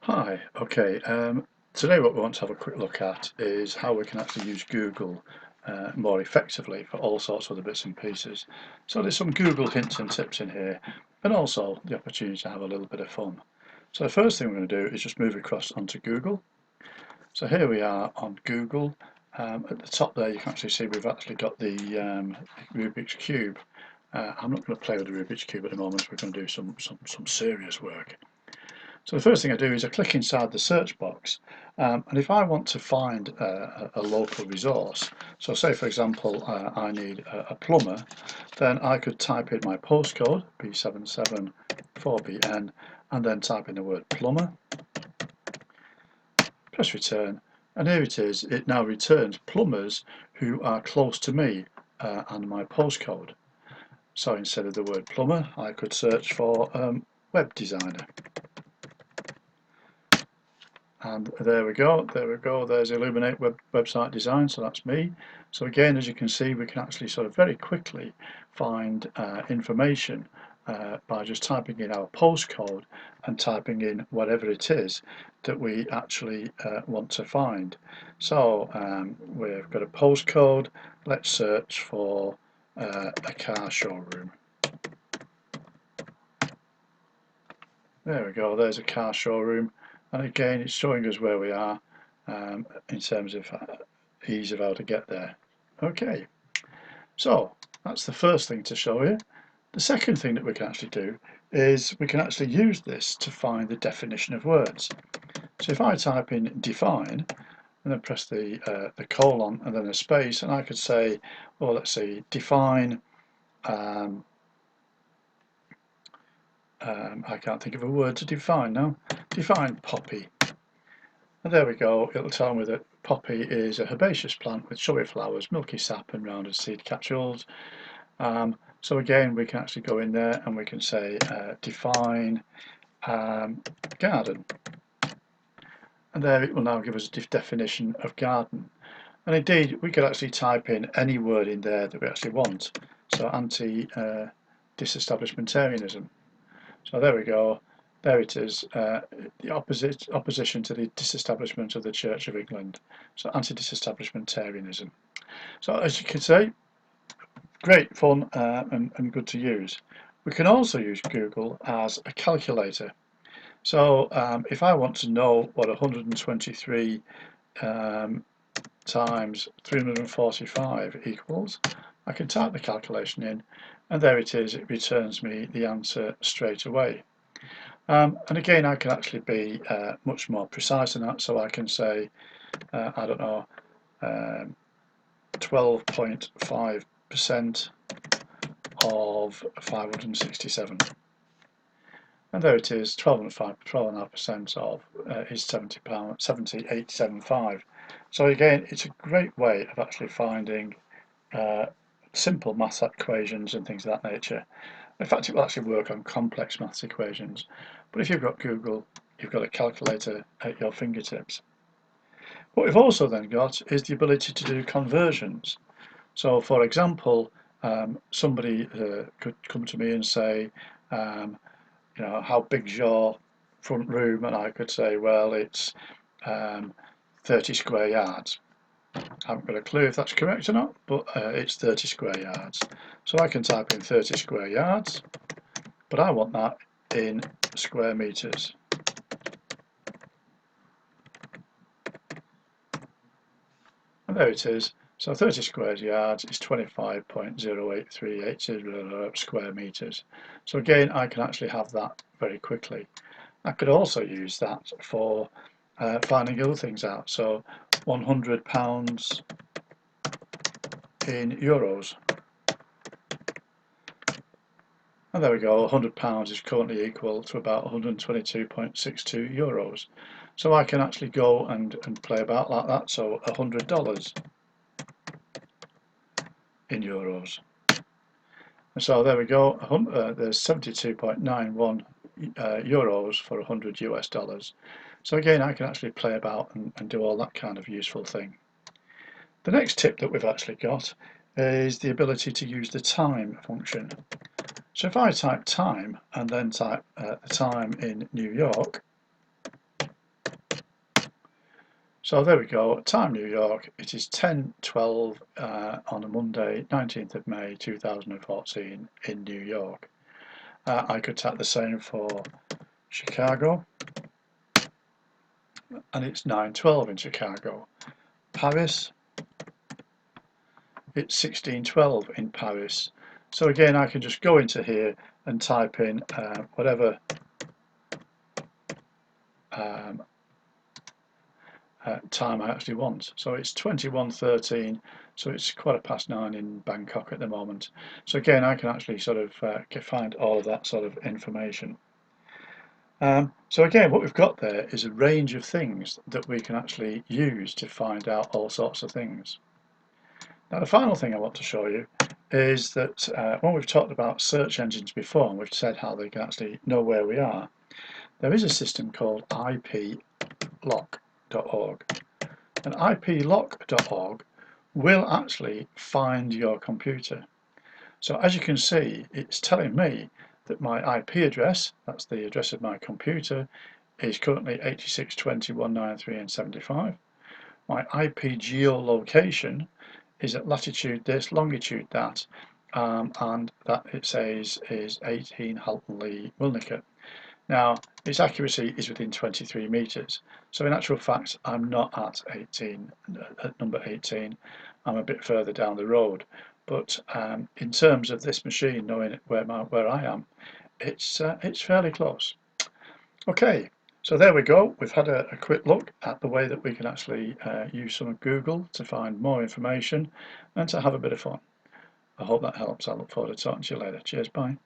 Hi, okay. Today what we want to have a quick look at is how we can actually use Google more effectively for all sorts of other bits and pieces. So there's some Google hints and tips in here, and also the opportunity to have a little bit of fun. So the first thing we're going to do is just move across onto Google. So here we are on Google. At the top there you can actually see we've actually got the Rubik's Cube. I'm not going to play with the Rubik's Cube at the moment, we're going to do some serious work. So the first thing I do is I click inside the search box, and if I want to find a local resource, so say for example I need a plumber, then I could type in my postcode B774BN and then type in the word plumber, press return, and here it is. It now returns plumbers who are close to me and my postcode. So instead of the word plumber I could search for web designer. And there we go, there's Illuminate website design, so that's me. So again, as you can see, we can actually sort of very quickly find information by just typing in our postcode and typing in whatever it is that we actually want to find. So we've got a postcode, let's search for a car showroom. There we go, there's a car showroom, and again it's showing us where we are in terms of ease of how to get there. Okay, so that's the first thing to show you. The second thing that we can actually do is we can actually use this to find the definition of words. So if I type in define and then press the colon and then a space, and I could say, well, let's see, define I can't think of a word to define now. Define poppy. And there we go, it'll tell me that poppy is a herbaceous plant with showy flowers, milky sap and rounded seed capsules. So again, we can actually go in there and we can say define garden. And there it will now give us a definition of garden. And indeed, we could actually type in any word in there that we actually want. So anti-disestablishmentarianism. So there we go. There it is, the opposition to the disestablishment of the Church of England. So anti-disestablishmentarianism. So as you can see, great fun and good to use. We can also use Google as a calculator. So if I want to know what 123 times 345 equals, I can type the calculation in, and there it is, it returns me the answer straight away. And again, I can actually be much more precise than that, so I can say, I don't know, 12.5% of 567. And there it is, 12.5% of is £70.7875. So again, it's a great way of actually finding simple maths equations and things of that nature. In fact, it will actually work on complex maths equations. But if you've got Google, you've got a calculator at your fingertips. What we've also then got is the ability to do conversions. So for example, somebody could come to me and say, you know, how big's your front room? And I could say, well, it's 30 square yards. I haven't got a clue if that's correct or not, but it's 30 square yards. So I can type in 30 square yards, but I want that in square meters. And there it is. So 30 square yards is 25.0838 square meters. So again, I can actually have that very quickly. I could also use that for finding other things out. So £100 in euros. And there we go, £100 is currently equal to about 122.62 euros. So I can actually go and play about like that, so $100 in euros. And so there we go, there's 72.91 euros for 100 US dollars. So again, I can actually play about and do all that kind of useful thing. The next tip that we've actually got is the ability to use the time function. So if I type time and then type the time in New York, So there we go, time New York, it is 10:12 on a Monday, 19th of May 2014 in New York. I could take the same for Chicago, and it's 9:12 in Chicago. Paris, it's 16:12 in Paris. So again, I can just go into here and type in whatever um, time I actually want. So it's 21:13, so it's 9:15 in Bangkok at the moment. So again, I can actually sort of find all of that sort of information. So again, what we've got there is a range of things that we can actually use to find out all sorts of things. Now the final thing I want to show you is that when we've talked about search engines before, and we've said how they can actually know where we are, there is a system called iplock.org. And iplock.org will actually find your computer. So as you can see, it's telling me that my IP address, that's the address of my computer, is currently 86.20.193 and 75. My IP geolocation is at latitude this, longitude that, and that it says is 18 Halton Lee, Wilnecote. Now, its accuracy is within 23 meters. So in actual fact, I'm not at number 18. I'm a bit further down the road. But in terms of this machine knowing where I am, it's fairly close. Okay, so there we go. We've had a quick look at the way that we can actually use some of Google to find more information and to have a bit of fun. I hope that helps. I look forward to talking to you later. Cheers, bye.